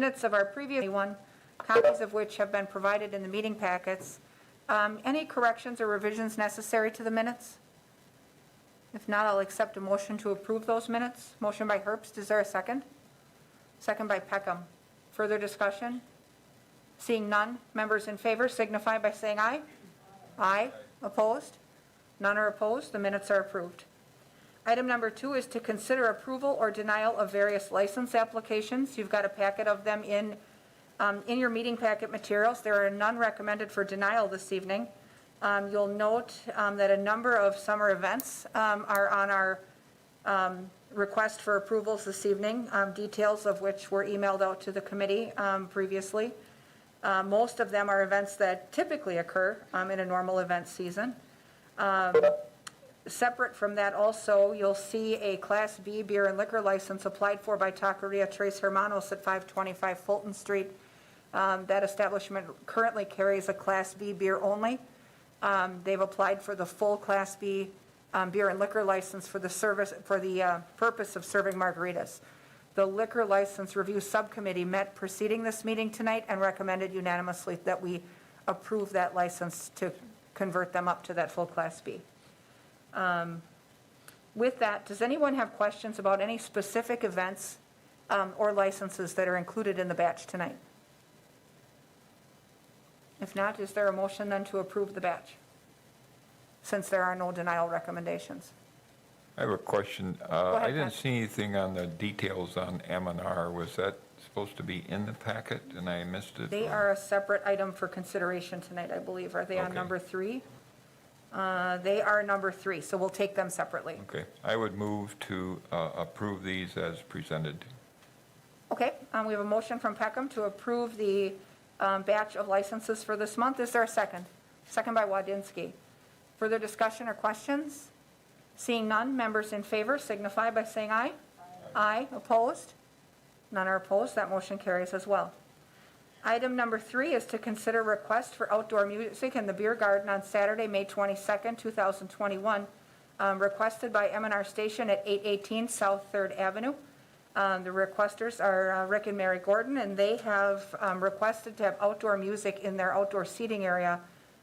Minutes of our previous one, copies of which have been provided in the meeting packets. Any corrections or revisions necessary to the minutes? If not, I'll accept a motion to approve those minutes. Motion by Herbst. Is there a second? Second by Peckham. Further discussion? Seeing none, members in favor signify by saying aye. Aye. Opposed? None are opposed. The minutes are approved. Item number 2 is to consider approval or denial of various license applications. You've got a packet of them in your meeting packet materials. There are none recommended for denial this evening. You'll note that a number of summer events are on our request for approvals this evening, details of which were emailed out to the committee previously. Most of them are events that typically occur in a normal event season. Separate from that also, you'll see a Class B beer and liquor license applied for by Taqueria Tres Hermanos at 525 Fulton Street. That establishment currently carries a Class B beer only. They've applied for the full Class B beer and liquor license for the purpose of serving margaritas. The Liquor License Review Subcommittee met preceding this meeting tonight and recommended unanimously that we approve that license to convert them up to that full Class B. With that, does anyone have questions about any specific events or licenses that are included in the batch tonight? If not, is there a motion then to approve the batch, since there are no denial recommendations? I have a question. ahead, I didn't Pat. see anything on the details on M&R. Was that supposed to be in the packet and I missed it? They are a separate item for consideration tonight, I believe. Are they on Okay. number 3? They are number 3, so we'll take them separately. Okay. I would move to approve these as presented. Okay, we have a motion from Peckham to approve the batch of licenses for this month. Is there a second? Second by Wadinsky. Further discussion or questions? Seeing none, members in favor signify by saying aye. Aye. Opposed? None are opposed. That motion carries as well. Item number 3 is to consider request for outdoor music in the beer garden on Saturday, May 22nd, 2021, requested by M&R Station at 818 South 3rd Avenue. The requesters are Rick and Mary Gordon, and they have requested to have outdoor music in their outdoor seating area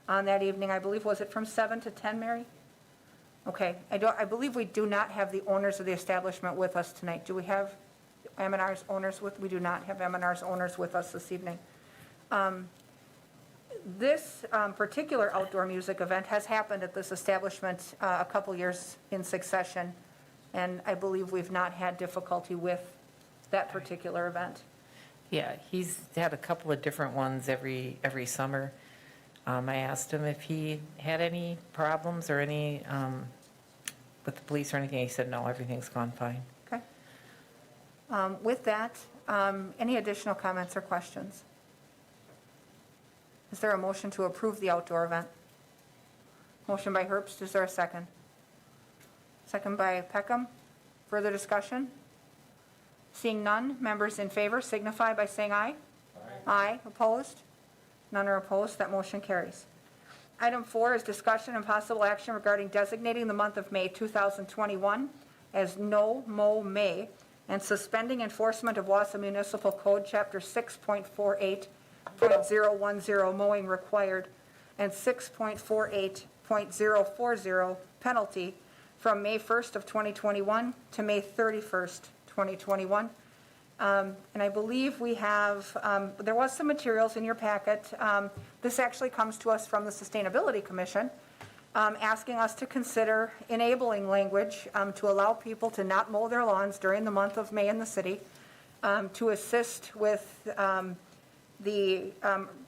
on that evening. I believe, was it from 7 to 10, Mary? Okay. I believe we do not have the owners of the establishment with us tonight. Do we have M&R's owners with? We do not have M&R's owners with us this evening. This particular outdoor music event has happened at this establishment a couple years in succession, and I believe we've not had difficulty with that particular event. Yeah, he's had a couple of different ones every summer. I asked him if he had any problems or any with the police or anything. He said, no, everything's gone fine. Okay. With that, any additional comments or questions? Is there a motion to approve the outdoor event? Motion by Herbst. Is there a second? Second by Peckham. Further discussion? Seeing none, members in favor signify by saying aye. Aye. Opposed? None are opposed. That motion carries. Item 4 is discussion and possible action regarding designating the month of May 2021 as No Mow May and suspending enforcement of Wausau Municipal Code Chapter 6.48.010 mowing required and 6.48.040 penalty from May 1st of 2021 to May 31st, 2021. And I believe we have, there was some materials in your packet. This actually comes to us from the Sustainability Commission, asking us to consider enabling language to allow people to not mow their lawns during the month of May in the city, to assist with the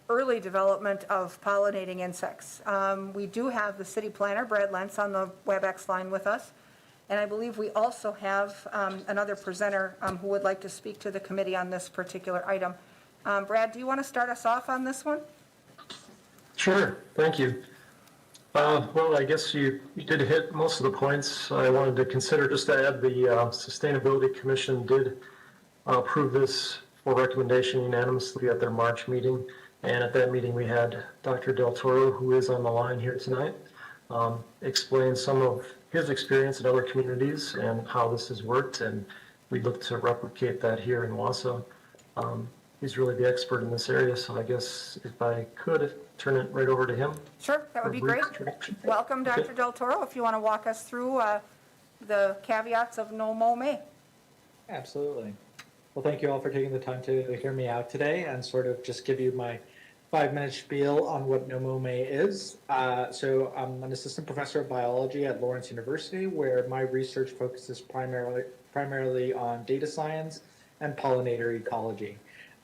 early development of pollinating insects. We do have the city planner, Brad Lentz, on the WebEx line with us. And I believe we also have another presenter who would like to speak to the committee on this particular item. Brad, do you want to start us off on this one? Sure, thank you. Well, I guess you did hit most of the points I wanted to consider. Just to add, the Sustainability Commission did approve this for recommendation unanimously at their March meeting. And at that meeting, we had Dr. Del Toro, who is on the line here tonight, explain some of his experience in other communities and how this has worked, and we look to replicate that here in Wausau. he's really the expert in this area, so I guess if I could turn it right over to him. Sure, that would be for a brief great. introduction. Welcome, Okay. Dr. Del Toro, if you want to walk us through the caveats of no mow May. Absolutely. Well, thank you all for taking the time to hear me out today and sort of just give you my 5-minute spiel on what NOMOME is. So I'm an assistant professor of biology at Lawrence University, where my research focuses primarily on data science and pollinator ecology.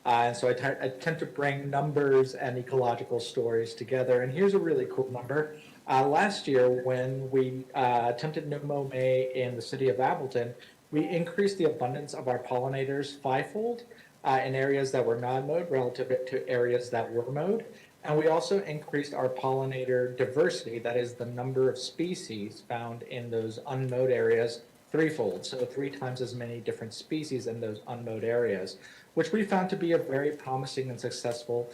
And so I tend to bring numbers and ecological stories together. And here's a really cool number. Last year, when we attempted NOMOME in the city of Appleton, we increased the abundance of our pollinators fivefold in areas that were not mowed relative to areas that were mowed. And we also increased our pollinator diversity, that is the number of species found in those unmowed areas, threefold. So 3 times as many different species in those unmowed areas, which we found to be a very promising and successful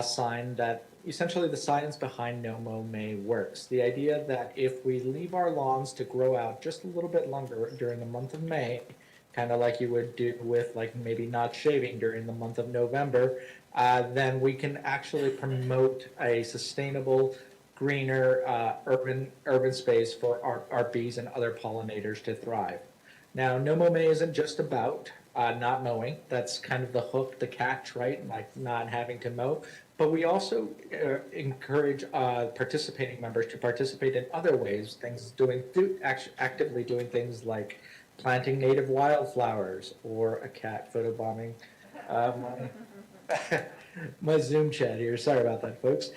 sign that essentially the science behind No Mow May works. The idea that if we leave our lawns to grow out just a little bit longer during the month of May, kind of like you would do with like maybe not shaving during the month of November, then we can actually promote a sustainable, greener urban space for our bees and other pollinators to thrive. Now, No Mow May isn't just about not mowing. That's kind of the hook, the catch, right? Like not having to mow. But we also encourage participating members to participate in other ways, actively doing things like planting native wildflowers, or a cat photobombing my Zoom chat here. Sorry about that, folks.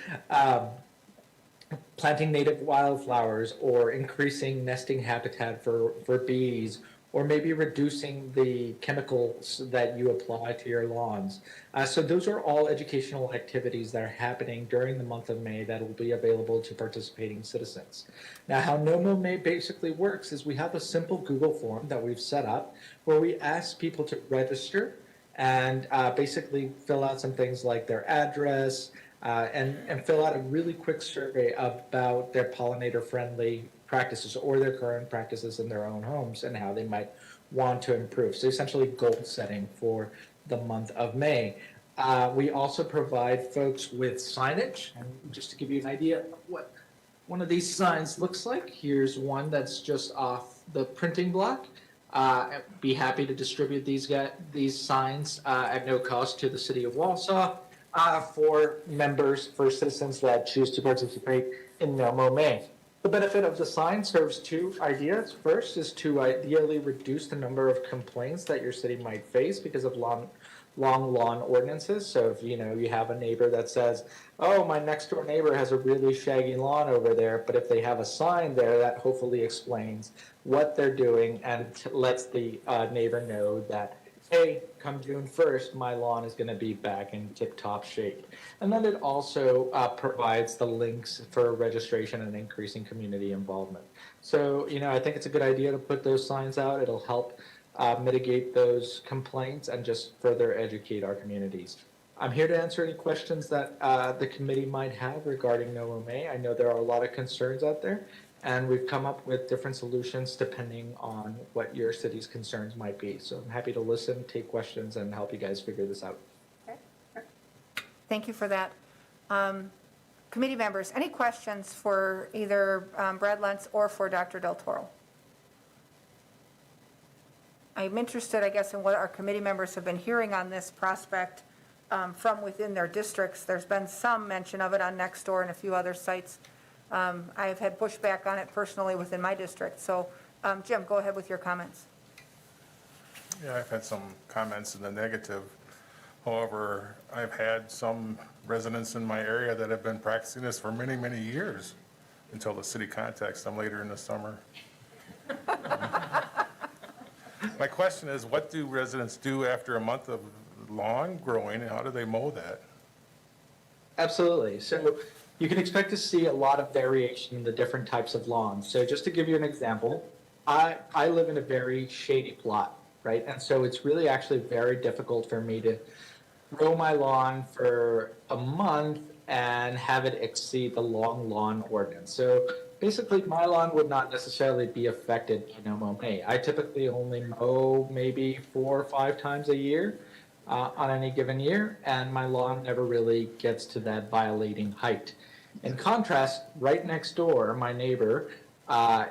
Planting native wildflowers, or increasing nesting habitat for bees, or maybe reducing the chemicals that you apply to your lawns. So those are all educational activities that are happening during the month of May that will be available to participating citizens. Now, how No Mow May basically works is we have a simple Google form that we've set up where we ask people to register and basically fill out some things like their address, and fill out a really quick survey about their pollinator-friendly practices or their current practices in their own homes and how they might want to improve. So essentially goal setting for the month of May. We also provide folks with signage. And just to give you an idea of what one of these signs looks like, here's one that's just off the printing block. Be happy to distribute these signs at no cost to the city of Wausau for citizens that choose to participate in No Mow May. The benefit of the sign serves 2 ideas. First is to ideally reduce the number of complaints that your city might face because of long lawn ordinances. So if you have a neighbor that says, oh, my next door neighbor has a really shaggy lawn over there, but if they have a sign there that hopefully explains what they're doing and lets the neighbor know that, hey, come June 1st, my lawn is going to be back in tip-top shape. And then it also provides the links for registration and increasing community involvement. So, I think it's a good idea to put those signs out. It'll help mitigate those complaints and just further educate our communities. I'm here to answer any questions that the committee might have regarding No Mow May. I know there are a lot of concerns out there, and we've come up with different solutions depending on what your city's concerns might be. So I'm happy to listen, take questions, and help you guys figure this out. Thank you for that. Committee members, any questions for either Brad Lentz or for Dr. Del Toro? I'm interested, I guess, in what our committee members have been hearing on this prospect from within their districts. There's been some mention of it on Nextdoor and a few other sites. I've had pushback on it personally within my district. So, Jim, go ahead with your comments. Yeah, I've had some comments in the negative. However, I've had some residents in my area that have been practicing this for many, many years until the city contacts them later in the summer. My question is, what do residents do after a month of lawn growing, and how do they mow that? Absolutely. So you can expect to see a lot of variation in the different types of lawns. So just to give you an example, I live in a very shady plot, right? And so it's really actually very difficult for me to grow my lawn for a month and have it exceed the long lawn ordinance. So basically my lawn would not necessarily be affected by No Mow May. I typically only mow maybe 4 or 5 times a year. on any given year, and my lawn never really gets to that violating height. In contrast, right next door, my neighbor,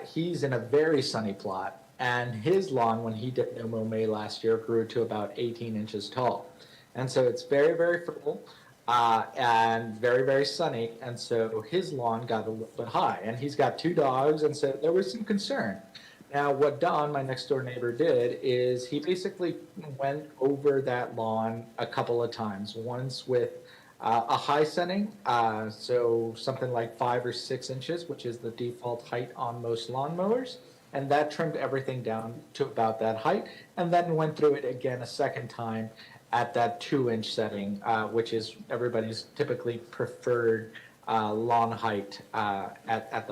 he's in a very sunny plot, and his lawn, when he did no mow May last year, grew to about 18 inches tall. And so it's very, very fertile and very, very sunny. And so his lawn got a little bit high. And he's got 2 dogs, and so there was some concern. Now, what Don, my next door neighbor, did is he basically went over that lawn a couple of times. Once with a high setting, so something like 5 or 6 inches, which is the default height on most lawnmowers. And that trimmed everything down to about that height, and then went through it again a second time at that 2-inch setting, which is everybody's typically preferred lawn height at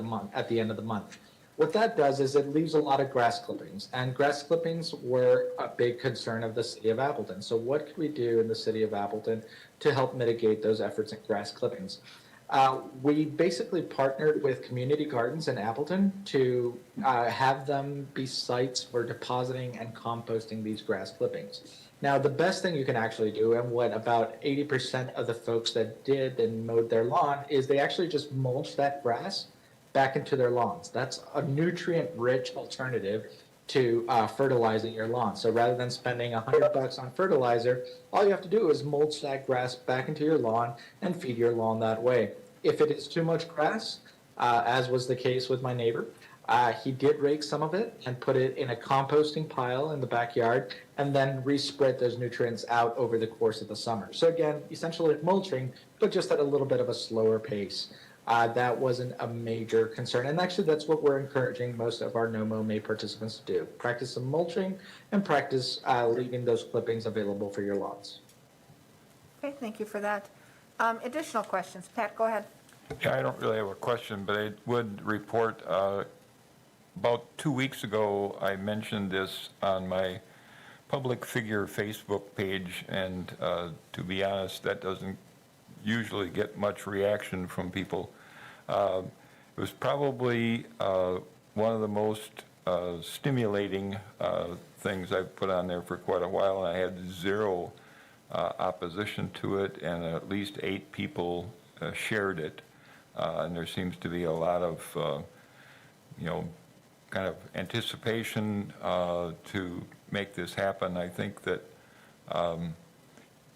the end of the month. What that does is it leaves a lot of grass clippings, and grass clippings were a big concern of the city of Appleton. So what could we do in the city of Appleton to help mitigate those efforts in grass clippings? We basically partnered with community gardens in Appleton to have them be sites for depositing and composting these grass clippings. Now, the best thing you can actually do, and what about 80% of the folks that did and mowed their lawn, is they actually just mulch that grass back into their lawns. That's a nutrient-rich alternative to fertilizing your lawn. So rather than spending $100 on fertilizer, all you have to do is mulch that grass back into your lawn and feed your lawn that way. If it is too much grass, as was the case with my neighbor, he did rake some of it and put it in a composting pile in the backyard and then respread those nutrients out over the course of the summer. So again, essentially mulching, but just at a little bit of a slower pace. That wasn't a major concern. And actually, that's what we're encouraging most of our No-Mow May participants to do. Practice some mulching and practice leaving those clippings available for your lawns. Okay, thank you for that. Additional questions? Pat, go ahead. Yeah, I don't really have a question, but I would report, about 2 weeks ago, I mentioned this on my public figure Facebook page, and to be honest, that doesn't usually get much reaction from people. It was probably one of the most stimulating things I've put on there for quite a while, and I had zero opposition to it, and at least 8 people shared it. And there seems to be a lot of, kind of anticipation to make this happen. I think that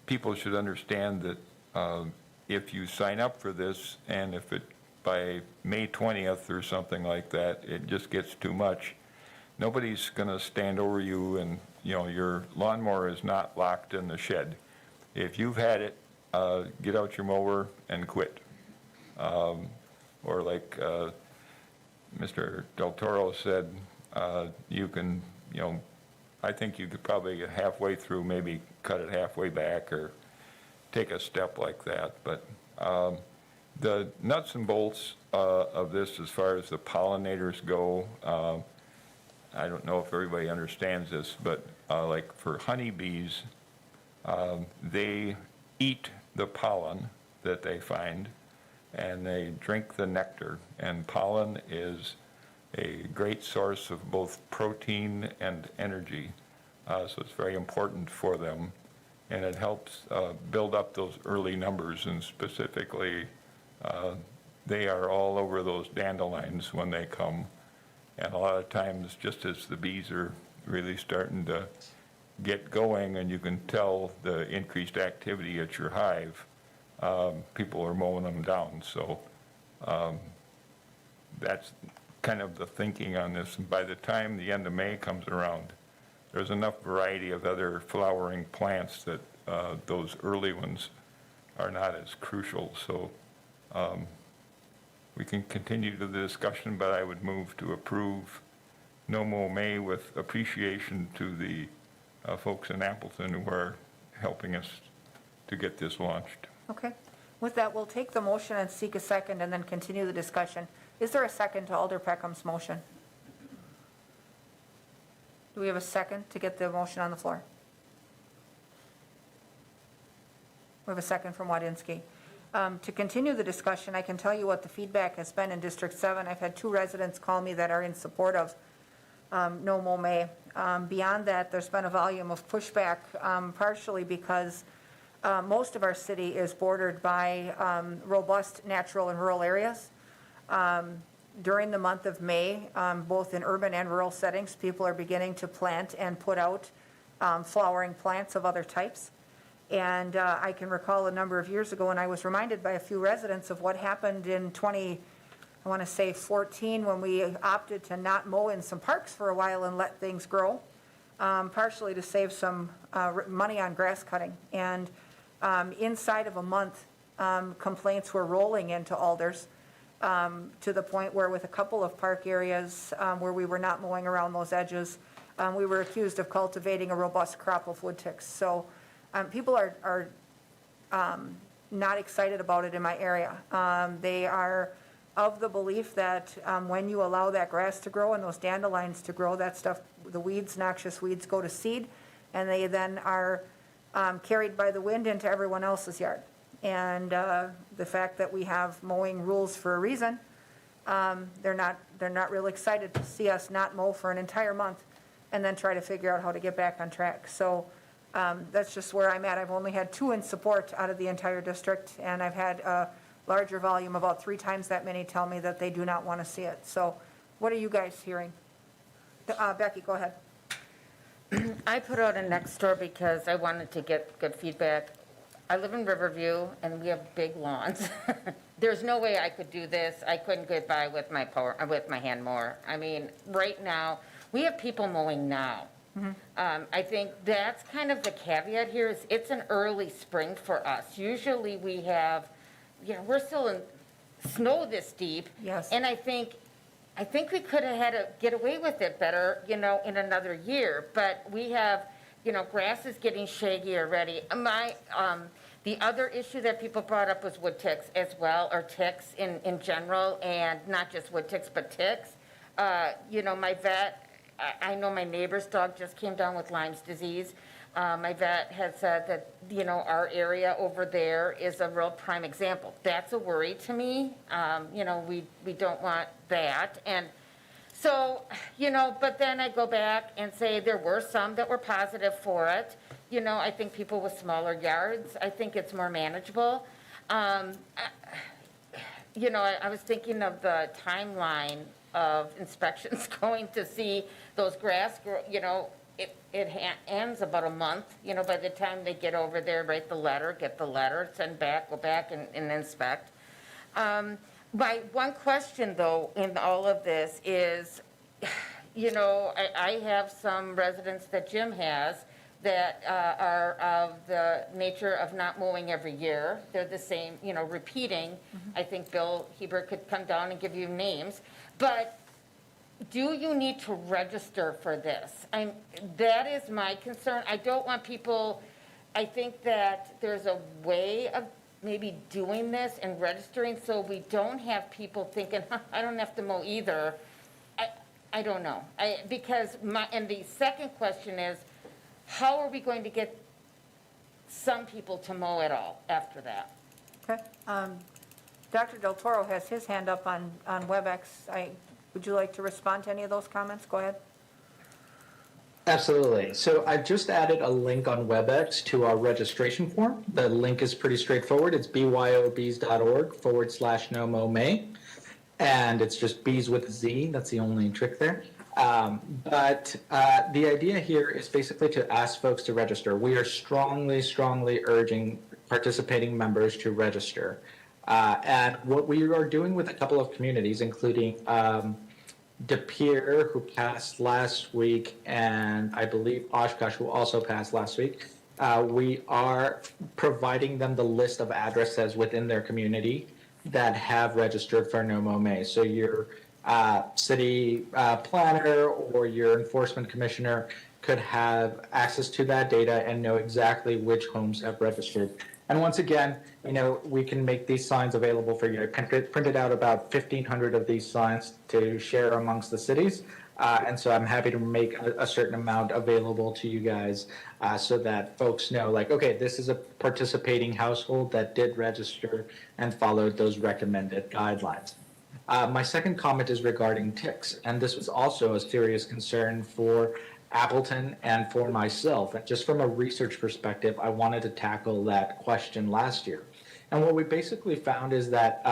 people should understand that if you sign up for this, and if it by May 20th or something like that, it just gets too much, nobody's going to stand over you, and your lawnmower is not locked in the shed. If you've had it, get out your mower and quit. Or like Mr. Del Toro said, you can, I think you could probably get halfway through, maybe cut it halfway back or take a step like that. But the nuts and bolts of this, as far as the pollinators go, I don't know if everybody understands this, but like for honeybees, they eat the pollen that they find, and they drink the nectar. And pollen is a great source of both protein and energy, so it's very important for them. And it helps build up those early numbers, and specifically, they are all over those dandelions when they come. And a lot of times, just as the bees are really starting to get going, and you can tell the increased activity at your hive, people are mowing them down. So that's kind of the thinking on this. And by the time the end of May comes around, there's enough variety of other flowering plants that those early ones are not as crucial. So we can continue the discussion, but I would move to approve No Mow May with appreciation to the folks in Appleton who are helping us to get this launched. Okay. With that, we'll take the motion and seek a second and then continue the discussion. Is there a second to Alder Peckham's motion? Do we have a second to get the motion on the floor? We have a second from Wadinsky. To continue the discussion, I can tell you what the feedback has been in District 7. I've had 2 residents call me that are in support of no mow May. Beyond that, there's been a volume of pushback, partially because most of our city is bordered by robust natural and rural areas. During the month of May, both in urban and rural settings, people are beginning to plant and put out flowering plants of other types. And I can recall a number of years ago, and I was reminded by a few residents of what happened in 14, when we opted to not mow in some parks for a while and let things grow, partially to save some money on grass cutting. And inside of a month, complaints were rolling into alders, to the point where with a couple of park areas where we were not mowing around those edges, we were accused of cultivating a robust crop of wood ticks. So people are not excited about it in my area. They are of the belief that when you allow that grass to grow and those dandelions to grow, that stuff, the weeds, noxious weeds, go to seed, and they then are carried by the wind into everyone else's yard. And the fact that we have mowing rules for a reason, they're not real excited to see us not mow for an entire month and then try to figure out how to get back on track. So that's just where I'm at. I've only had 2 in support out of the entire district, and I've had a larger volume, about 3 times that many, tell me that they do not want to see it. So what are you guys hearing? Becky, go ahead. I put out a next door because I wanted to get good feedback. I live in Riverview and we have big lawns. There's no way I could do this. I couldn't get by with my hand mower. I mean, right now, we have people mowing now. I think that's kind of the caveat here, is it's an early spring for us. Usually we have, we're still in snow this deep. Yes. And I think we could have had to get away with it better, in another year. But we have, grass is getting shaggy already. The other issue that people brought up was wood ticks as well, or ticks in general, and not just wood ticks, but ticks. My vet, I know my neighbor's dog just came down with Lyme's disease. My vet had said that, our area over there is a real prime example. That's a worry to me. We don't want that. And so, but then I go back and say there were some that were positive for it. I think people with smaller yards, I think it's more manageable. I was thinking of the timeline of inspections going to see those grass grow, it ends about a month, by the time they get over there, write the letter, get the letter, send back, go back and inspect. My one question, though, in all of this is, I have some residents that Jim has that are of the nature of not mowing every year. They're the same, repeating. I think Bill Hebert could come down and give you names. But do you need to register for this? That is my concern. I don't want people, I think that there's a way of maybe doing this and registering so we don't have people thinking, I don't have to mow either. I don't know. And the second question is, how are we going to get some people to mow at all after that? Okay. Dr. Del Toro has his hand up on WebEx. Would you like to respond to any of those comments? Go ahead. Absolutely. So I've just added a link on WebEx to our registration form. The link is pretty straightforward. It's byobs.org/no-mow-may. And it's just bees with a Z. That's the only trick there. But the idea here is basically to ask folks to register. We are strongly, strongly urging participating members to register. And what we are doing with a couple of communities, including De Pere, who passed last week, and I believe Oshkosh, who also passed last week, we are providing them the list of addresses within their community that have registered for No Mow May. So your city planner or your enforcement commissioner could have access to that data and know exactly which homes have registered. And once again, we can make these signs available for you. I printed out about 1,500 of these signs to share amongst the cities. And so I'm happy to make a certain amount available to you guys so that folks know, okay, this is a participating household that did register and followed those recommended guidelines. My second comment is regarding ticks, and this was also a serious concern for Appleton and for myself. And just from a research perspective, I wanted to tackle that question last year. And what we basically found is that,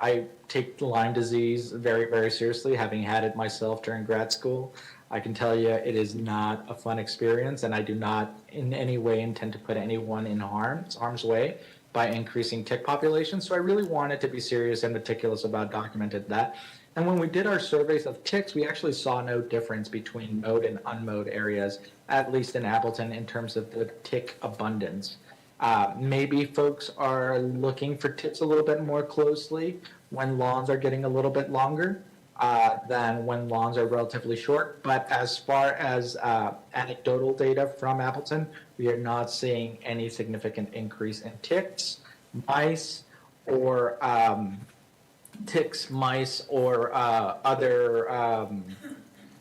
I take Lyme disease very, very seriously, having had it myself during grad school. I can tell you it is not a fun experience, and I do not in any way intend to put anyone in harm's way by increasing tick populations. So I really wanted to be serious and meticulous about documenting that. And when we did our surveys of ticks, we actually saw no difference between mowed and unmowed areas, at least in Appleton, in terms of the tick abundance. Maybe folks are looking for ticks a little bit more closely when lawns are getting a little bit longer than when lawns are relatively short. But as far as anecdotal data from Appleton, we are not seeing any significant increase in ticks, mice, or other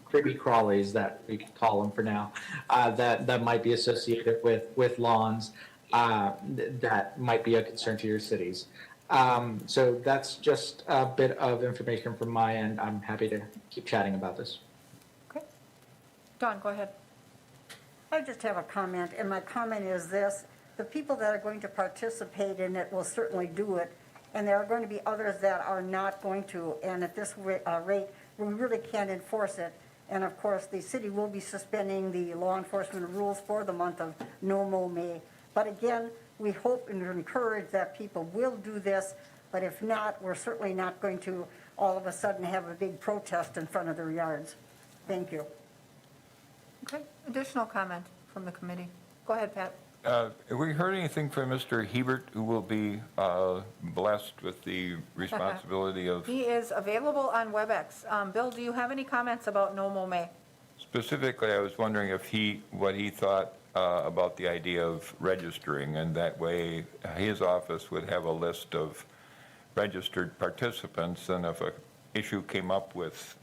creepy crawlies that we can call them for now, that might be associated with lawns that might be a concern to your cities. So that's just a bit of information from my end. I'm happy to keep chatting about this. Okay. Dawn, go ahead. I just have a comment, and my comment is this: the people that are going to participate in it will certainly do it, and there are going to be others that are not going to, and at this rate, we really can't enforce it. And of course, the city will be suspending the law enforcement rules for the month of No Mow May. But again, we hope and encourage that people will do this, but if not, we're certainly not going to all of a sudden have a big protest in front of their yards. Thank you. Okay, additional comment from the committee. Go ahead, Pat. Have we heard anything from Mr. Hebert, who will be blessed with the responsibility of, He is available on WebEx. Bill, do you have any comments about No Mow May? specifically, I was wondering if what he thought about the idea of registering, and that way his office would have a list of registered participants, and if a issue came up with,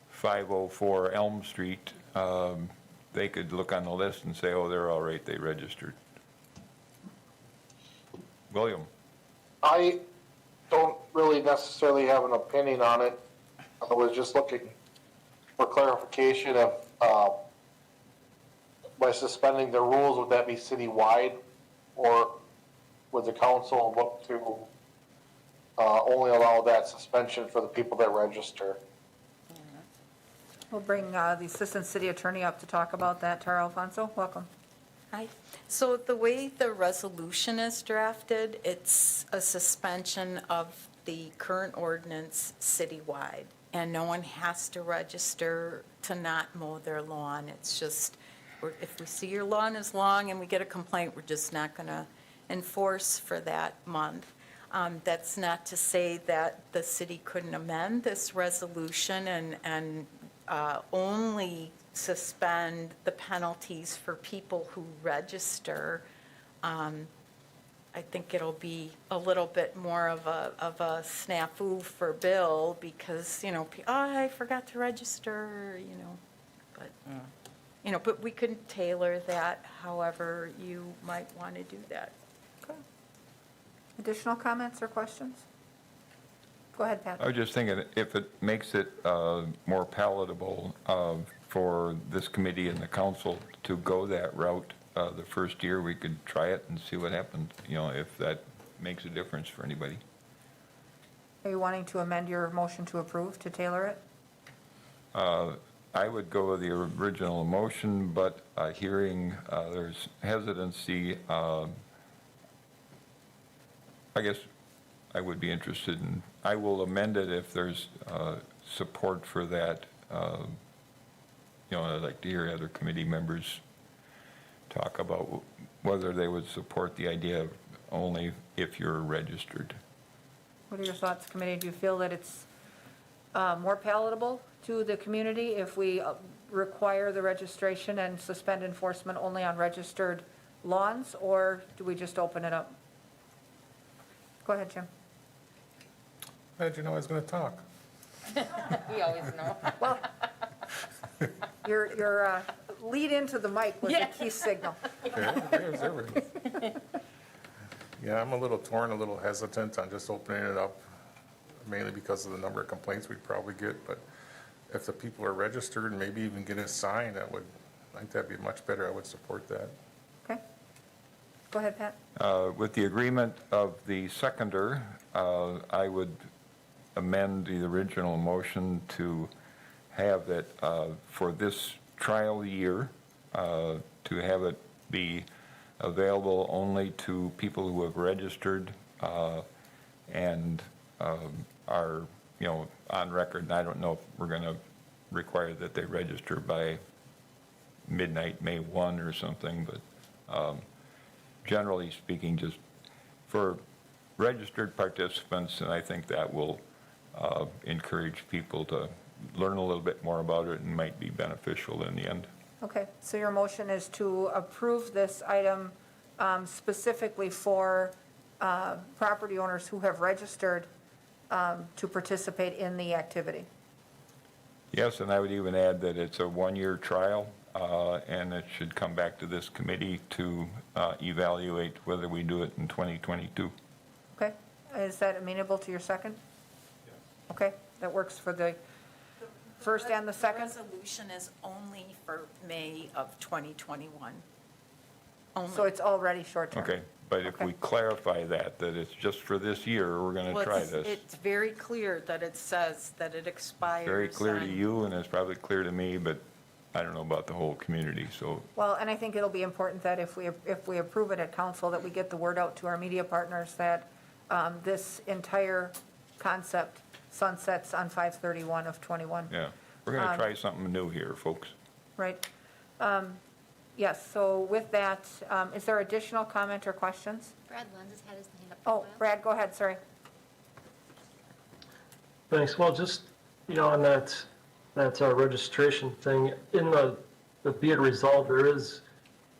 504 Elm Street, they could look on the list and say, oh, they're all right, they registered. William? I don't really necessarily have an opinion on it. I was just looking for clarification of, by suspending the rules, would that be citywide? Or would the council look to only allow that suspension for the people that register? We'll bring the Assistant City Attorney up to talk about that. Tara Alfonso, welcome. Hi. So the way the resolution is drafted, it's a suspension of the current ordinance citywide, and no one has to register to not mow their lawn. It's just, if we see your lawn is long and we get a complaint, we're just not going to enforce for that month. That's not to say that the city couldn't amend this resolution and only suspend the penalties for people who register. I think it'll be a little bit more of a snafu for Bill because, oh, I forgot to register, but we can tailor that however you might want to do that. Okay. Additional comments or questions? Go ahead, Pat. I was just thinking, if it makes it more palatable for this committee and the council to go that route the first year, we could try it and see what happens, if that makes a difference for anybody. Are you wanting to amend your motion to approve, to tailor it? I would go with the original motion, but hearing there's hesitancy, I guess I would be interested in, I will amend it if there's support for that. I'd like to hear other committee members talk about whether they would support the idea of only if you're registered. What are your thoughts, committee? Do you feel that it's more palatable to the community if we require the registration and suspend enforcement only on registered lawns, or do we just open it up? Go ahead, Jim. How did you know I was going to talk? We always know. Well, your lead into the mic was a key signal. Okay, there's everything. Yeah, I'm a little torn, a little hesitant on just opening it up mainly because of the number of complaints we'd probably get, but if the people are registered and maybe even get a sign, I think that'd be much better. I would support that. Okay. Go ahead, Pat. With the agreement of the seconder, I would amend the original motion to have it for this trial year, to have it be available only to people who have registered and are, on record. And I don't know if we're going to require that they register by midnight, May 1 or something, but generally speaking, just for registered participants, and I think that will encourage people to learn a little bit more about it and might be beneficial in the end. Okay, so your motion is to approve this item specifically for property owners who have registered to participate in the activity. Yes, and I would even add that it's a one-year trial, and it should come back to this committee to evaluate whether we do it in 2022. Okay, is that amenable to your second? Okay, that works for the first and the second? The resolution is only for May of 2021. Only. So it's already short-term? Okay, but if Okay. we clarify that it's just for this year, we're going to Well, try it's- this. It's very clear that it says that it expires. Very clear to on- you, and it's probably clear to me, but I don't know about the whole community, so, Well, and I think it'll be important that if we approve it at council, that we get the word out to our media partners that this entire concept sunsets on 5/31 of '21. yeah. We're going to try something new here, folks. Right. Yes, so with that, is there additional comment or questions? Brad Lenz has had his hand up for a Oh, while. Brad, go ahead, sorry. Thanks. Well, just, on that registration thing, in the be it resolved, there is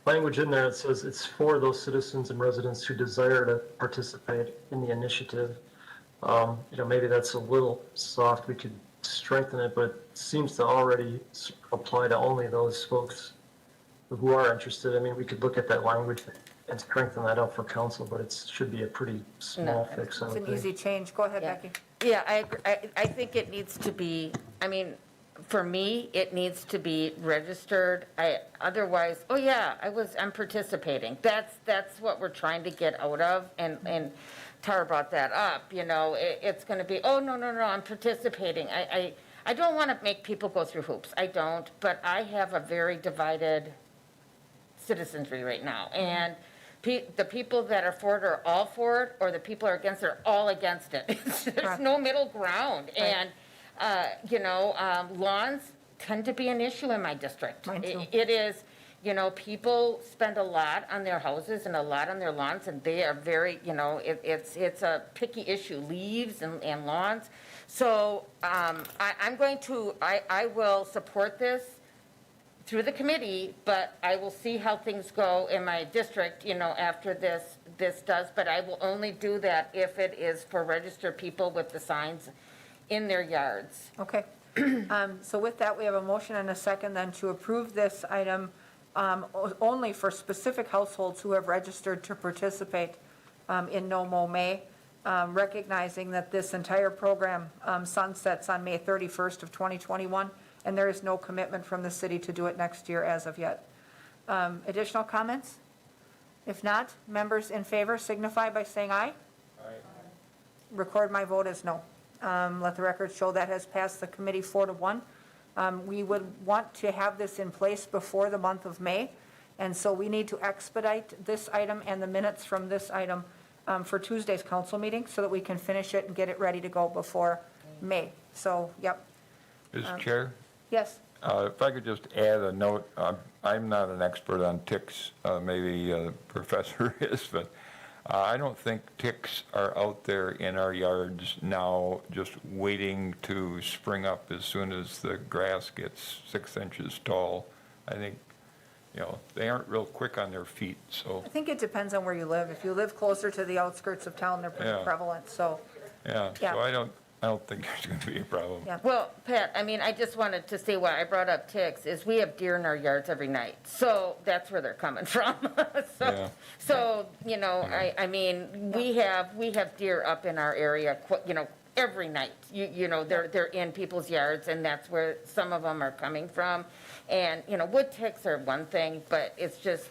language in there that says it's for those citizens and residents who desire to participate in the initiative. Maybe that's a little soft. We could strengthen it, but it seems to already apply to only those folks who are interested. I mean, we could look at that language and strengthen that up for council, but it should be a pretty small fix, I It's would an think. easy change. Go ahead, Yeah. Becky. Yeah, I agree. I think it needs to be, for me, it needs to be registered. Otherwise, oh yeah, I'm participating. That's what we're trying to get out of, and Tara brought that up, it's gonna be, oh, no, I'm participating. I don't wanna make people go through hoops. I don't, but I have a very divided citizenry right now, and the people that are for it are all for it, or the people are against it are all against it. There's no middle ground, and, lawns tend to be an issue in my district. Mine too. It is, people spend a lot on their houses and a lot on their lawns, and they are very, it's a picky issue, leaves and lawns. So, I will support this through the committee, but I will see how things go in my district, after this does, but I will only do that if it is for registered people with the signs in their yards. Okay. So with that, we have a motion and a second then to approve this item only for specific households who have registered to participate in No Mow May, recognizing that this entire program sunsets on May 31st of 2021, and there is no commitment from the city to do it next year as of yet. Additional comments? If not, members in favor signify by saying aye. Aye. Record my vote as no. Let the record show that has passed the committee 4-1. We would want to have this in place before the month of May, and so we need to expedite this item and the minutes from this item for Tuesday's council meeting so that we can finish it and get it ready to go before May. So, yep. Mr. Chair? Yes. If I could just add a note, I'm not an expert on ticks, maybe the professor is, but I don't think ticks are out there in our yards now just waiting to spring up as soon as the grass gets 6 inches tall. I think, they aren't real quick on their feet, so, I think it depends on where you live. If you live closer to the outskirts of town, they're pretty Yeah. prevalent, so, yeah. Yeah. So I don't think there's going to be a problem. yeah. Well, Pat, I just wanted to say why I brought up ticks is we have deer in our yards every night. So that's where they're coming from. Yeah. So, we have deer up in our area, every night. You know, they're in people's yards, and that's where some of them are coming from. And, you know, wood ticks are one thing, but it's just,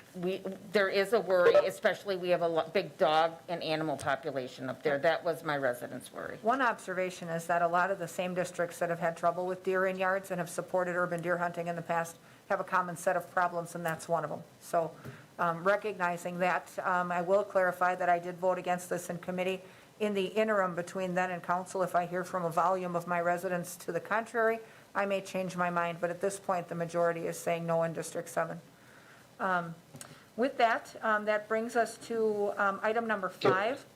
there is a worry, especially we have a big dog and animal population up there. That was my residents' worry. One observation is that a lot of the same districts that have had trouble with deer in yards and have supported urban deer hunting in the past have a common set of problems, and that's one of them. So recognizing that, I will clarify that I did vote against this in committee. In the interim between then and council, if I hear from a volume of my residents to the contrary, I may change my mind, but at this point, the majority is saying no in District 7. With that, that brings us to item number 5.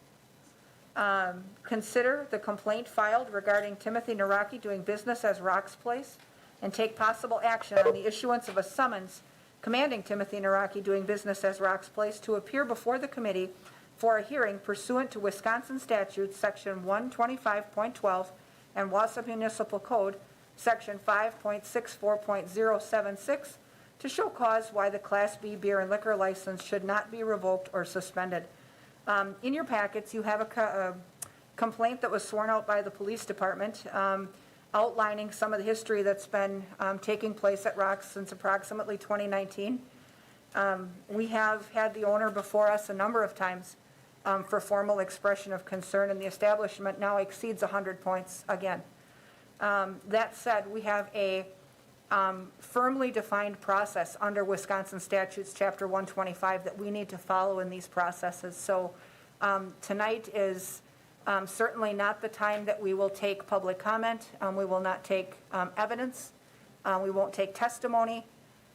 Consider the complaint filed regarding Timothy Naraki doing business as Rock's Place and take possible action on the issuance of a summons commanding Timothy Naraki doing business as Rock's Place to appear before the committee for a hearing pursuant to Wisconsin statutes, section 125.12, and Wausau Municipal Code, section 5.64.076, to show cause why the Class B beer and liquor license should not be revoked or suspended. In your packets, you have a complaint that was sworn out by the police department outlining some of the history that's been taking place at Rock's since approximately 2019. We have had the owner before us a number of times for formal expression of concern, and the establishment now exceeds 100 points again. That said, we have a firmly defined process under Wisconsin statutes, chapter 125, that we need to follow in these processes. So tonight is certainly not the time that we will take public comment. We will not take evidence. We won't take testimony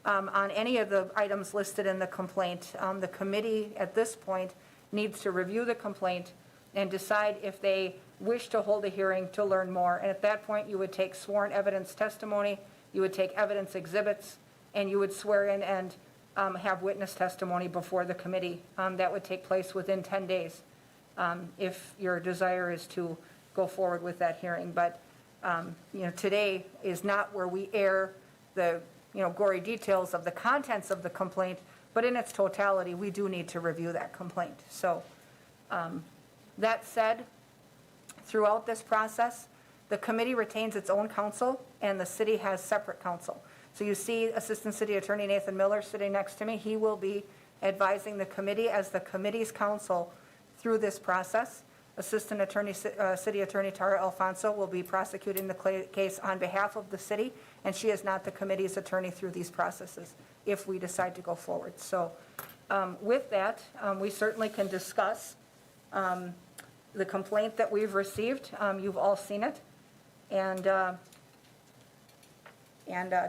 on any of the items listed in the complaint. The committee at this point needs to review the complaint and decide if they wish to hold a hearing to learn more. And at that point, you would take sworn evidence testimony, you would take evidence exhibits, and you would swear in and have witness testimony before the committee. That would take place within 10 days if your desire is to go forward with that hearing. But, today is not where we air the, gory details of the contents of the complaint, but in its totality, we do need to review that complaint. So, that said, throughout this process, the committee retains its own counsel, and the city has separate counsel. So you see Assistant City Attorney Nathan Miller sitting next to me. He will be advising the committee as the committee's counsel through this process. Assistant Attorney, City Attorney Tara Alfonso will be prosecuting the case on behalf of the city, and she is not the committee's attorney through these processes if we decide to go forward. So with that, we certainly can discuss the complaint that we've received. You've all seen it, and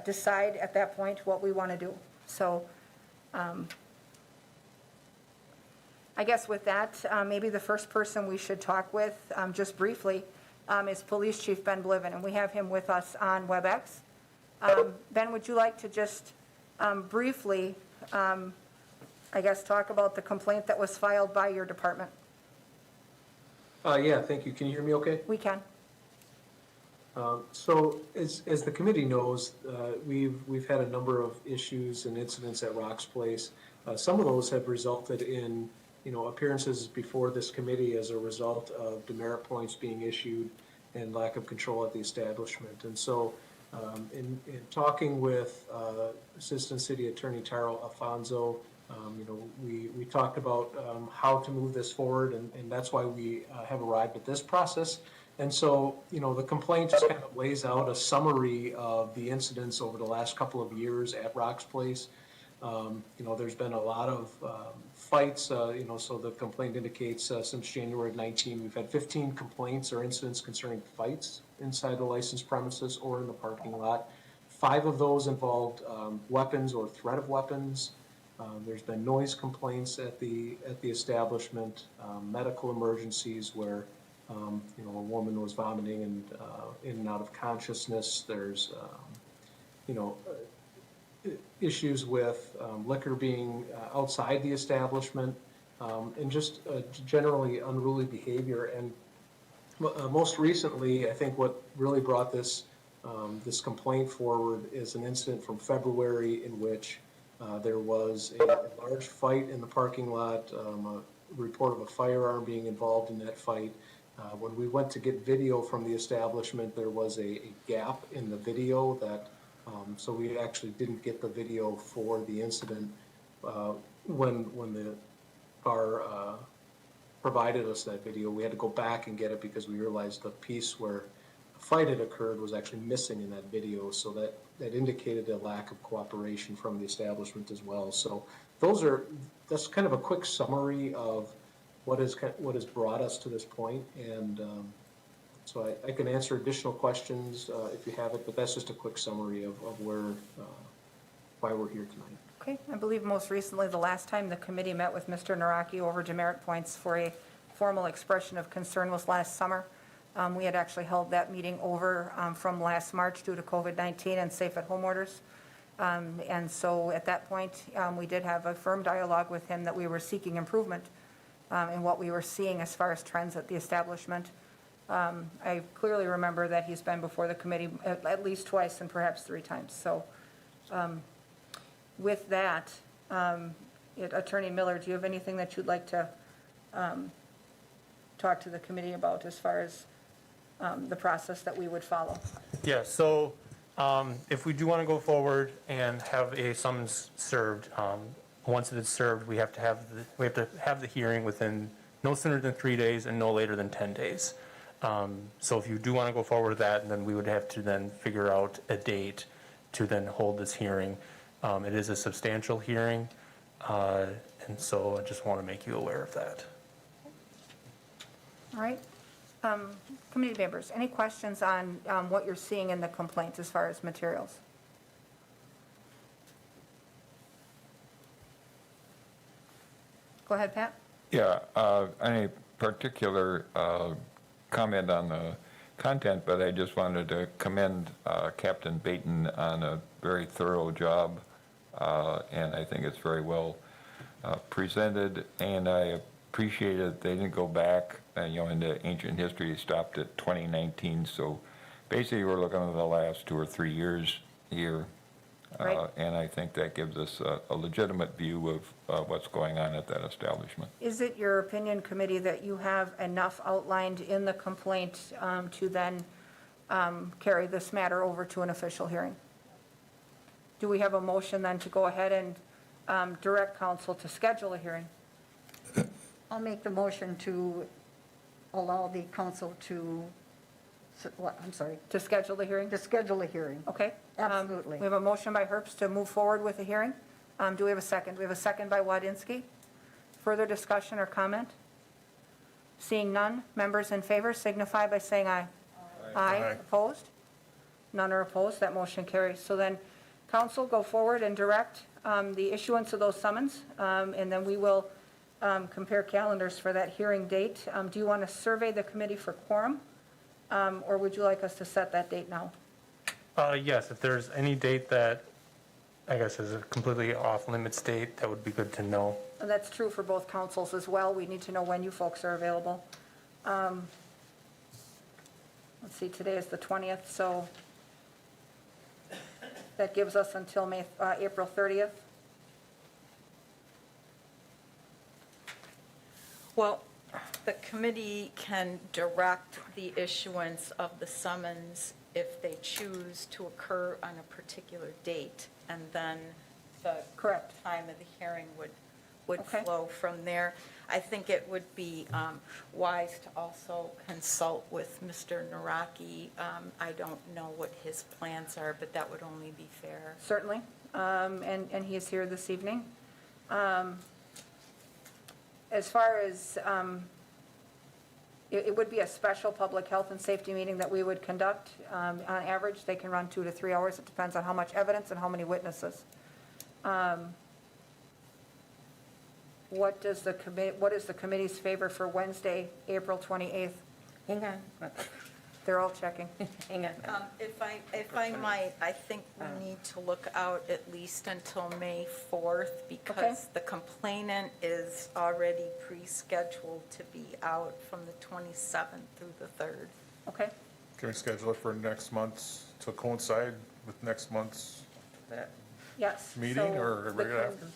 decide at that point what we want to do. So I guess with that, maybe the first person we should talk with, just briefly, is Police Chief Ben Bliven, and we have him with us on WebEx. Ben, would you like to just briefly, I guess, talk about the complaint that was filed by your department? Yeah, thank you. Can you hear me okay? We can. So as the committee knows, we've had a number of issues and incidents at Rock's Place. Some of those have resulted in, appearances before this committee as a result of demerit points being issued and lack of control at the establishment. And so in talking with Assistant City Attorney Tara Alfonso, we talked about how to move this forward, and that's why we have arrived at this process. And so, the complaint just kind of lays out a summary of the incidents over the last couple of years at Rock's Place. There's been a lot of fights, so the complaint indicates since January of 19, we've had 15 complaints or incidents concerning fights inside the licensed premises or in the parking lot. 5 of those involved weapons or threat of weapons. There's been noise complaints at the establishment, medical emergencies where a woman was vomiting and in and out of consciousness. There's issues with liquor being outside the establishment, and just generally unruly behavior. And most recently, I think what really brought this complaint forward is an incident from February in which there was a large fight in the parking lot, a report of a firearm being involved in that fight. When we went to get video from the establishment, there was a gap in the video that, so we actually didn't get the video for the incident. When the bar provided us that video, we had to go back and get it because we realized the piece where the fight had occurred was actually missing in that video. So that indicated a lack of cooperation from the establishment as well. So that's kind of a quick summary of what has brought us to this point. And so I can answer additional questions if you have it, but that's just a quick summary of why we're here tonight. Okay, I believe most recently, the last time the committee met with Mr. Naraki over demerit points for a formal expression of concern was last summer. We had actually held that meeting over from last March due to COVID-19 and safe-at-home orders. And so at that point, we did have a firm dialogue with him that we were seeking improvement in what we were seeing as far as trends at the establishment. I clearly remember that he's been before the committee at least twice and perhaps 3 times. So with that, Attorney Miller, do you have anything that you'd like to talk to the committee about as far as the process that we would follow? Yeah, so if we do want to go forward and have a summons served, once it is served, we have to have the hearing within no sooner than 3 days and no later than 10 days. So if you do want to go forward with that, then we would have to then figure out a date to then hold this hearing. It is a substantial hearing, and so I just want to make you aware of that. All right. Committee members, any questions on what you're seeing in the complaints as far as materials? Go ahead, Pat. Yeah, any particular comment on the content, but I just wanted to commend Captain Baton on a very thorough job, and I think it's very well presented, and I appreciated they didn't go back, into ancient history, stopped at 2019, so basically we're looking at the last 2 or 3 years here. Right. And I think that gives us a legitimate view of what's going on at that establishment. Is it your opinion, committee, that you have enough outlined in the complaint to then carry this matter over to an official hearing? Do we have a motion then to go ahead and direct council to schedule a hearing? I'll make the motion to allow the council to, I'm sorry, To schedule the hearing? to schedule a hearing. Okay. Absolutely. We have a motion by Herbst to move forward with the hearing. Do we have a second? We have a second by Wadinsky. Further discussion or comment? Seeing none, members in favor signify by saying aye. Aye. Opposed? None are opposed. That motion carries. So then, council, go forward and direct the issuance of those summons, and then we will compare calendars for that hearing date. Do you want to survey the committee for quorum, or would you like us to set that date now? Yes, if there's any date that I guess is a completely off-limits date, that would be good to know. And that's true for both councils as well. We need to know when you folks are available. Let's see, today is the 20th, so that gives us until April 30th. Well, the committee can direct the issuance of the summons if they choose to occur on a particular date, and then the Correct. time of the hearing would Okay. flow from there. I think it would be wise to also consult with Mr. Naraki. I don't know what his plans are, but that would only be fair. Certainly, and he is here this evening. As far as, it would be a special public health and safety meeting that we would conduct. On average, they can run 2 to 3 hours. It depends on how much evidence and how many witnesses. What is the committee's favor for Wednesday, April 28th? Hang on, They're all checking. hang on. If I might, I think we need to look out at least until May 4th, because the complainant is already pre-scheduled to be out from the 27th through the 3rd. Okay, Can we schedule it for next month's, to coincide with next month's yes. meeting So or the regular com- after?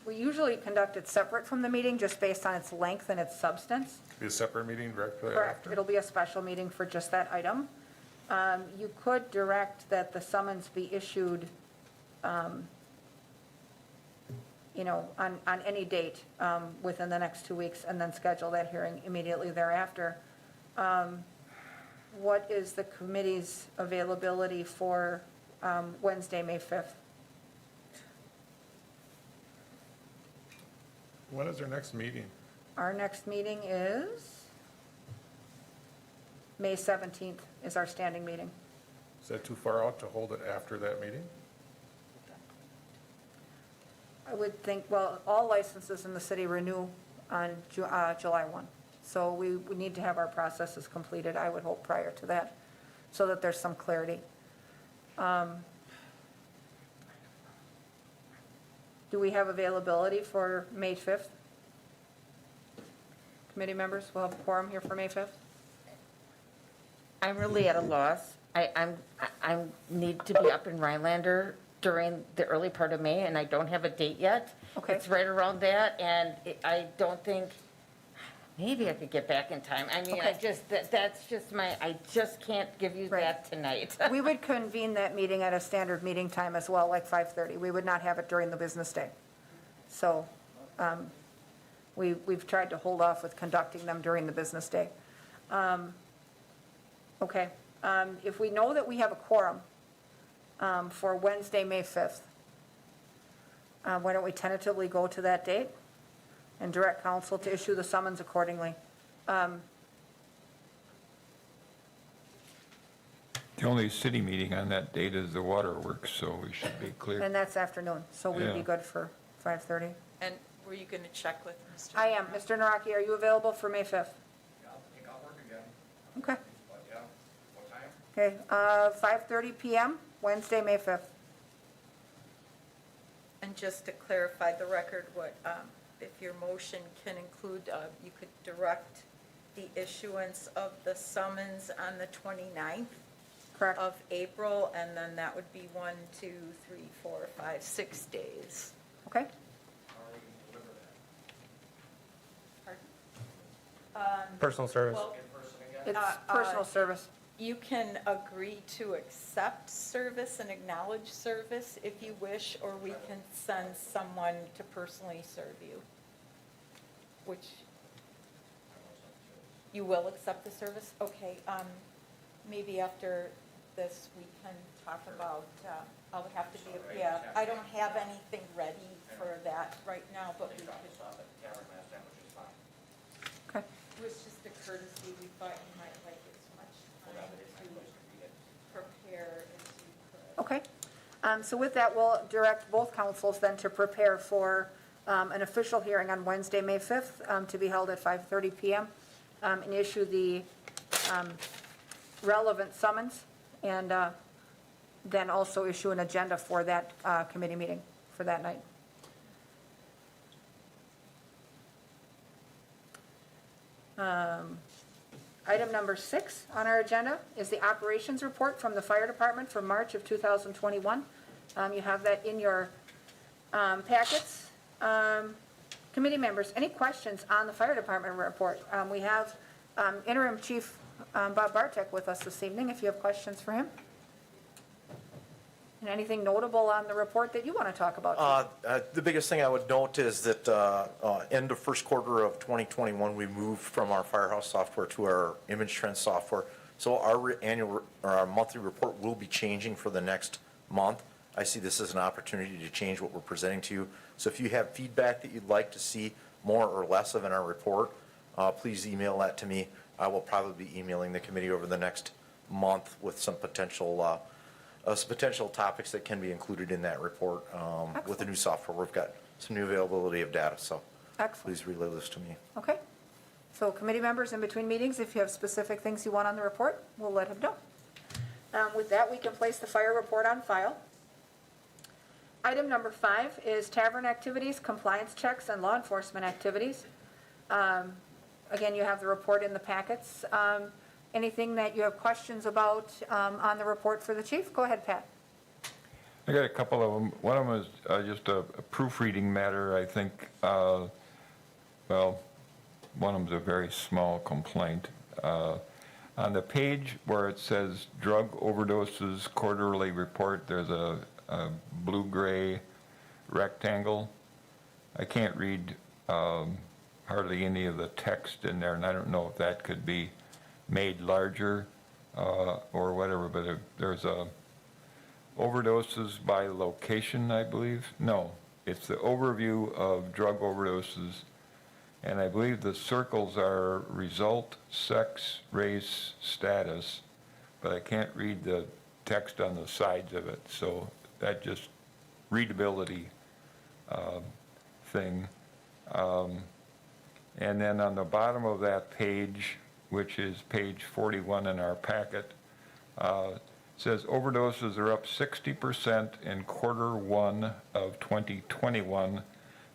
We usually conduct it separate from the meeting, just based on its length and its substance. Be a separate meeting directly Correct. after? It'll be a special meeting for just that item. You could direct that the summons be issued, on any date within the next 2 weeks, and then schedule that hearing immediately thereafter. What is the committee's availability for Wednesday, May 5th? When is our next meeting? Our next meeting is May 17th is our standing meeting. Is that too far out to hold it after that meeting? I would think, well, all licenses in the city renew on July 1. So we need to have our processes completed, I would hope, prior to that, so that there's some clarity. Do we have availability for May 5th? Committee members, we'll have a quorum here for May 5th? I'm really at a loss. I need to be up in Rhinelander during the early part of May, and I don't have a date yet. Okay. It's right around that, and I don't think, maybe I could get back in time. I mean, Okay. that's just I just can't give you Right. that tonight. We would convene that meeting at a standard meeting time as well, like 5:30. We would not have it during the business day. So we've tried to hold off with conducting them during the business day. Okay. If we know that we have a quorum for Wednesday, May 5th, why don't we tentatively go to that date and direct council to issue the summons accordingly? The only city meeting on that date is the waterworks, so we should be clear. And that's afternoon, so we'd be Yeah. good for 5:30. And were you going to check with Mr.? I am. Mr. Naraki, are you available for May 5th? Yeah, I think I'll work again, Okay. but yeah, what time? Okay, 5:30 PM, Wednesday, May 5th. And just to clarify the record, what, if your motion can include, you could direct the issuance of the summons on the 29th Correct. of April, and then that would be 1, 2, 3, 4, 5, 6 days. Okay? How are we gonna deliver that? Pardon? Personal service. Well, In person again? It's personal service. you can agree to accept service and acknowledge service if you wish, or we can send someone to personally serve you. Which, you will accept the service? Okay, maybe after this, we can talk about, I'll have to be, yeah, I don't have anything ready for that right now, but we could. Stop at the tavern last time, which is fine. Okay. It was just a courtesy, we thought you might like as much time to prepare as you could. Okay. So with that, we'll direct both councils then to prepare for an official hearing on Wednesday, May 5th, to be held at 5:30 PM, and issue the relevant summons, and then also issue an agenda for that committee meeting for that night. Item number 6 on our agenda is the operations report from the fire department for March of 2021. You have that in your packets. Committee members, any questions on the fire department report? We have interim chief Bob Bartek with us this evening, if you have questions for him. And anything notable on the report that you want to talk about? The biggest thing I would note is that end of first quarter of 2021, we moved from our Firehouse software to our Image Trend software. So our monthly report will be changing for the next month. I see this as an opportunity to change what we're presenting to you. So if you have feedback that you'd like to see more or less of in our report, please email that to me. I will probably be emailing the committee over the next month with some potential topics that can be included in that report with the new software. We've got some new availability of data, so Excellent. please relay this to me. Okay. So committee members, in between meetings, if you have specific things you want on the report, we'll let him know. With that, we can place the fire report on file. Item number 5 is tavern activities, compliance checks, and law enforcement activities. Again, you have the report in the packets. Anything that you have questions about on the report for the chief? Go ahead, Pat. I got a couple of them. One of them is just a proofreading matter, I think. Well, one of them's a very small complaint. On the page where it says drug overdoses quarterly report, there's a blue-gray rectangle. I can't read hardly any of the text in there, and I don't know if that could be made larger or whatever, but there's a overdoses by location, I believe. No, it's the overview of drug overdoses, and I believe the circles are result, sex, race, status, but I can't read the text on the sides of it, so that just readability thing. And then on the bottom of that page, which is page 41 in our packet, says overdoses are up 60% in Q1 of 2021.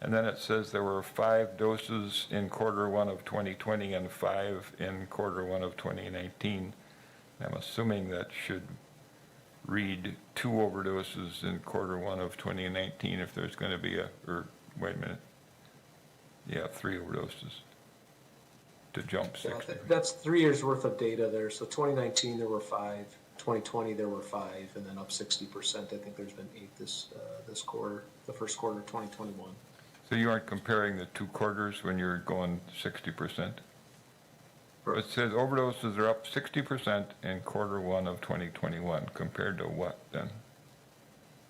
And then it says there were 5 doses in Q1 of 2020 and 5 in Q1 of 2019. I'm assuming that should read 2 overdoses in Q1 of 2019 if there's going to be wait a minute. Yeah, 3 overdoses to jump 60. That's 3 years worth of data there. So 2019, there were 5. 2020, there were 5, and then up 60%. I think there's been 8 this quarter, the first quarter of 2021. So you aren't comparing the 2 quarters when you're going 60%? It says overdoses are up 60% in Q1 of 2021. Compared to what then?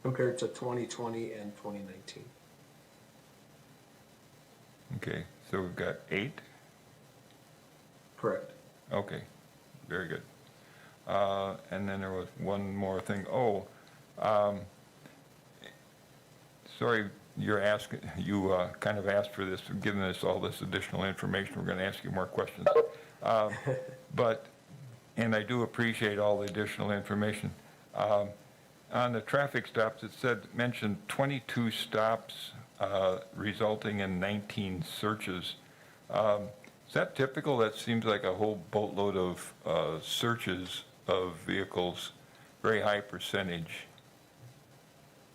Compared to 2020 and 2019. Okay, so we've got 8? Correct. Okay, very good. And then there was one more thing. Sorry, you kind of asked for this, giving us all this additional information. We're going to ask you more questions. And I do appreciate all the additional information. On the traffic stops, it mentioned 22 stops resulting in 19 searches. Is that typical? That seems like a whole boatload of searches of vehicles, very high percentage.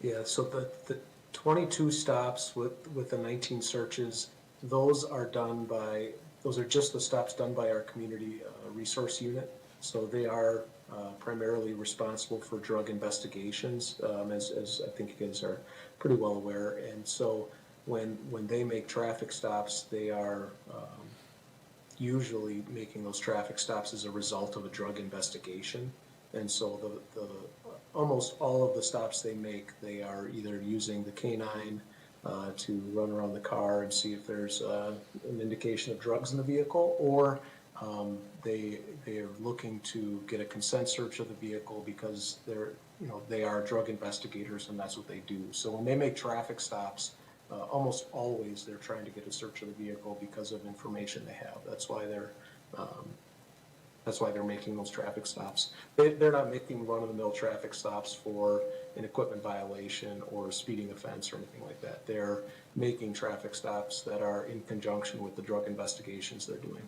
Yeah, so the 22 stops with the 19 searches, those are just the stops done by our community resource unit. So they are primarily responsible for drug investigations, as I think you guys are pretty well aware. And so when they make traffic stops, they are usually making those traffic stops as a result of a drug investigation. And so the almost all of the stops they make, they are either using the canine to run around the car and see if there's an indication of drugs in the vehicle, or they are looking to get a consent search of the vehicle because they are drug investigators and that's what they do. So when they make traffic stops, almost always they're trying to get a search of the vehicle because of information they have. That's why they're making those traffic stops. They're not making run-of-the-mill traffic stops for an equipment violation or a speeding offense or anything like that. They're making traffic stops that are in conjunction with the drug investigations they're doing.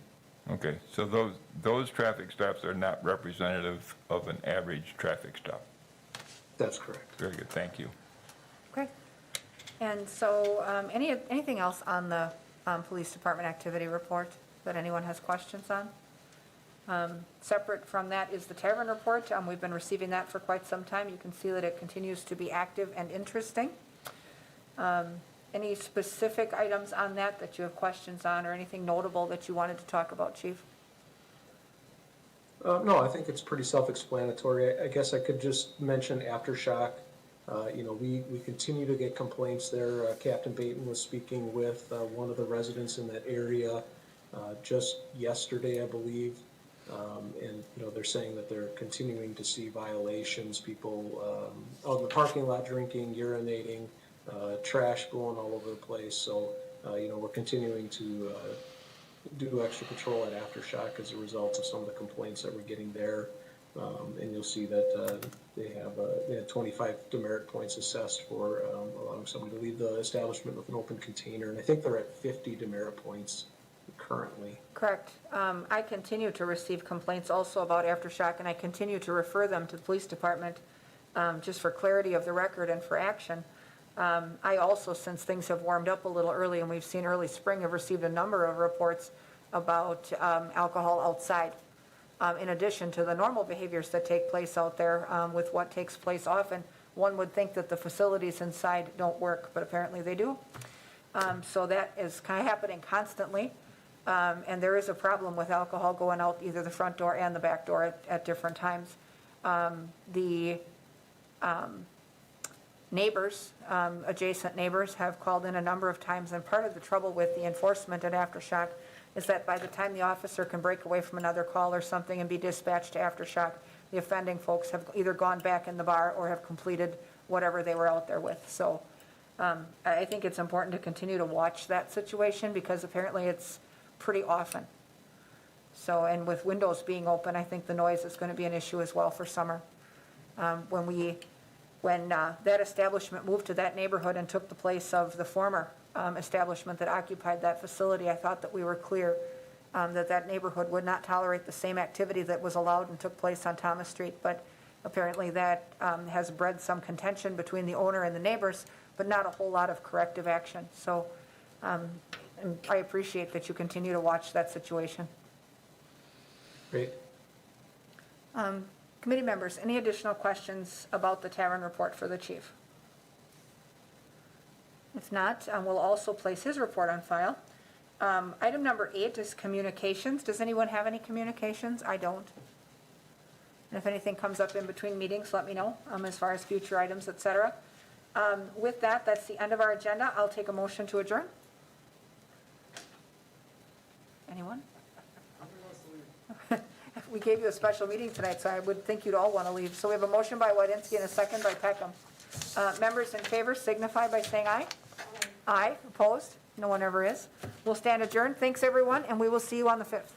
Okay, so those traffic stops are not representative of an average traffic stop? That's correct. Very good, thank you. Okay. And so anything else on the police department activity report that anyone has questions on? Separate from that is the tavern report. We've been receiving that for quite some time. You can see that it continues to be active and interesting. Any specific items on that you have questions on, or anything notable that you wanted to talk about, Chief? No, I think it's pretty self-explanatory. I guess I could just mention Aftershock. We continue to get complaints there. Captain Baton was speaking with one of the residents in that area just yesterday, I believe. And they're saying that they're continuing to see violations, people out in the parking lot drinking, urinating, trash going all over the place. So, we're continuing to do extra patrol at Aftershock as a result of some of the complaints that we're getting there. And you'll see that they had 25 demerit points assessed for allowing someone to leave the establishment with an open container. And I think they're at 50 demerit points currently. Correct. I continue to receive complaints also about Aftershock, and I continue to refer them to the police department just for clarity of the record and for action. I also, since things have warmed up a little early and we've seen early spring, have received a number of reports about alcohol outside, in addition to the normal behaviors that take place out there with what takes place often. One would think that the facilities inside don't work, but apparently they do. So that is kind of happening constantly. And there is a problem with alcohol going out either the front door and the back door at different times. The neighbors, adjacent neighbors have called in a number of times, and part of the trouble with the enforcement at Aftershock is that by the time the officer can break away from another call or something and be dispatched to Aftershock, the offending folks have either gone back in the bar or have completed whatever they were out there with. So I think it's important to continue to watch that situation because apparently it's pretty often. So, and with windows being open, I think the noise is going to be an issue as well for summer. When that establishment moved to that neighborhood and took the place of the former establishment that occupied that facility, I thought that we were clear that that neighborhood would not tolerate the same activity that was allowed and took place on Thomas Street. But apparently that has bred some contention between the owner and the neighbors, but not a whole lot of corrective action. So and I appreciate that you continue to watch that situation. Great. Committee members, any additional questions about the tavern report for the chief? If not, we'll also place his report on file. Item number 8 is communications. Does anyone have any communications? I don't. And if anything comes up in between meetings, let me know as far as future items, et cetera. With that, that's the end of our agenda. I'll take a motion to adjourn. Anyone? We gave you a special meeting tonight, so I would think you'd all want to leave. So we have a motion by Wadinski and a second by Peckham. Members in favor signify by saying aye. Aye. Opposed? No one ever is. We'll stand adjourned. Thanks, everyone, and we will see you on the 5th.